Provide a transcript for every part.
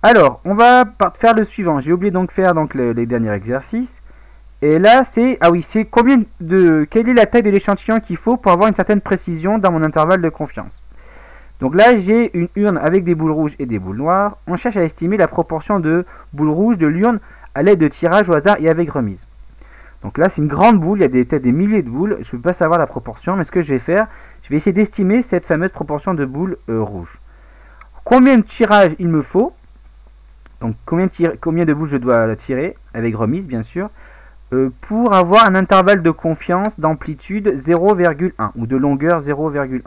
Alors, on va faire le suivant. J'ai oublié donc de faire donc les derniers exercices. Et là, c'est... Ah oui, c'est combien de... Quelle est la taille de l'échantillon qu'il faut pour avoir une certaine précision dans mon intervalle de confiance. Donc là, j'ai une urne avec des boules rouges et des boules noires. On cherche à estimer la proportion de boules rouges de l'urne à l'aide de tirage au hasard et avec remise. Donc là, c'est une grande boule, il y a peut-être des milliers de boules. Je ne peux pas savoir la proportion, mais ce que je vais faire, je vais essayer d'estimer cette fameuse proportion de boules rouges. Combien de tirages il me faut? Donc combien de boules je dois tirer, avec remise bien sûr, pour avoir un intervalle de confiance d'amplitude 0,1 ou de longueur 0,1.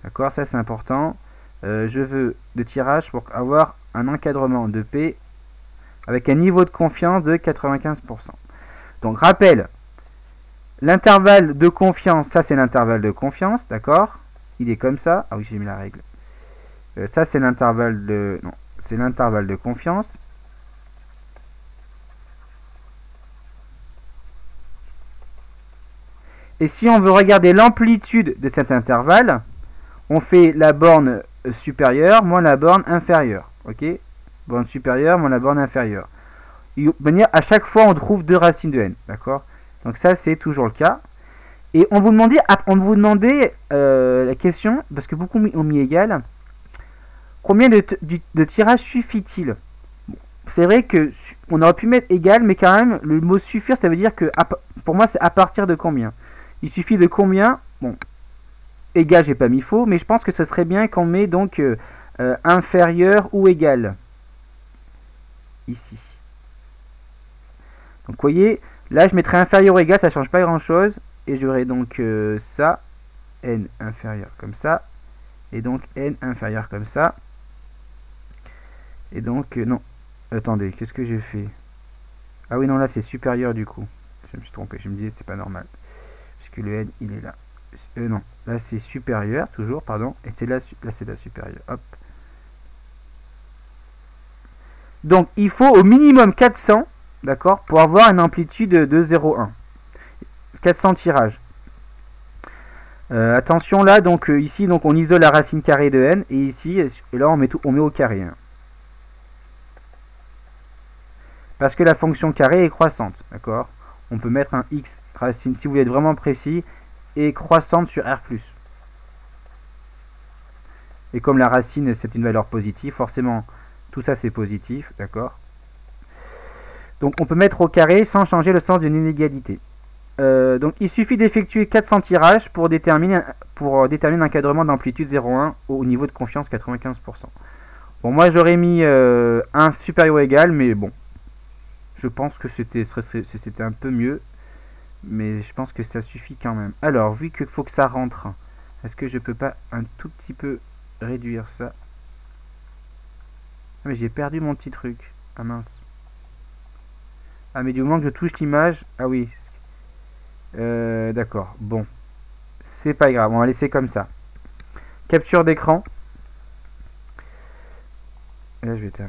D'accord, ça c'est important. Je veux de tirage pour avoir un encadrement de P avec un niveau de confiance de 95%. Donc rappel, l'intervalle de confiance, ça c'est l'intervalle de confiance, d'accord? Il est comme ça. Ah oui, j'ai mis la règle. Ça c'est l'intervalle de... Non, c'est l'intervalle de confiance. Et si on veut regarder l'amplitude de cet intervalle, on fait la borne supérieure moins la borne inférieure. Ok? Borne supérieure moins la borne inférieure. De manière, à chaque fois, on trouve 2 racines de n. D'accord? Donc ça, c'est toujours le cas. Et on vous demandait la question, parce que beaucoup ont mis égal, combien de tirages suffit-il? Bon, c'est vrai que on aurait pu mettre égal, mais quand même, le mot suffire, ça veut dire que, pour moi, c'est à partir de combien? Il suffit de combien? Bon, égal, j'ai pas mis faux, mais je pense que ce serait bien qu'on met donc inférieur ou égal. Ici. Donc vous voyez, là je mettrai inférieur ou égal, ça ne change pas grand chose. Et j'aurai donc ça, n inférieur comme ça. Et donc n inférieur comme ça. Et donc, non. Attendez, qu'est-ce que j'ai fait? Ah oui, non, là c'est supérieur du coup. Je me suis trompé, je me disais c'est pas normal. Puisque le n il est là. Non, là c'est supérieur, toujours, pardon. Et c'est là c'est la supérieure. Hop. Donc il faut au minimum 400, d'accord, pour avoir une amplitude de 0,1. 400 tirages. Attention là, donc ici donc on isole la racine carrée de n, et ici, et là on met au carré. Hein. Parce que la fonction carré est croissante, d'accord. On peut mettre un x racine, si vous êtes vraiment précis, est croissante sur r+. Et comme la racine c'est une valeur positive, forcément tout ça c'est positif, d'accord. Donc on peut mettre au carré sans changer le sens d'une inégalité. Donc il suffit d'effectuer 400 tirages pour déterminer un encadrement d'amplitude 0,1 au niveau de confiance 95%. Bon, moi j'aurais mis 1 supérieur ou égal, mais bon, je pense que c'était un peu mieux, mais je pense que ça suffit quand même. Alors, vu qu'il faut que ça rentre, est-ce que je peux pas un tout petit peu réduire ça? Ah, mais j'ai perdu mon petit truc. Ah mince. Ah mais du moment que je touche l'image, ah oui. D'accord, bon. C'est pas grave, on va laisser comme ça. Capture d'écran. Là je vais terminer.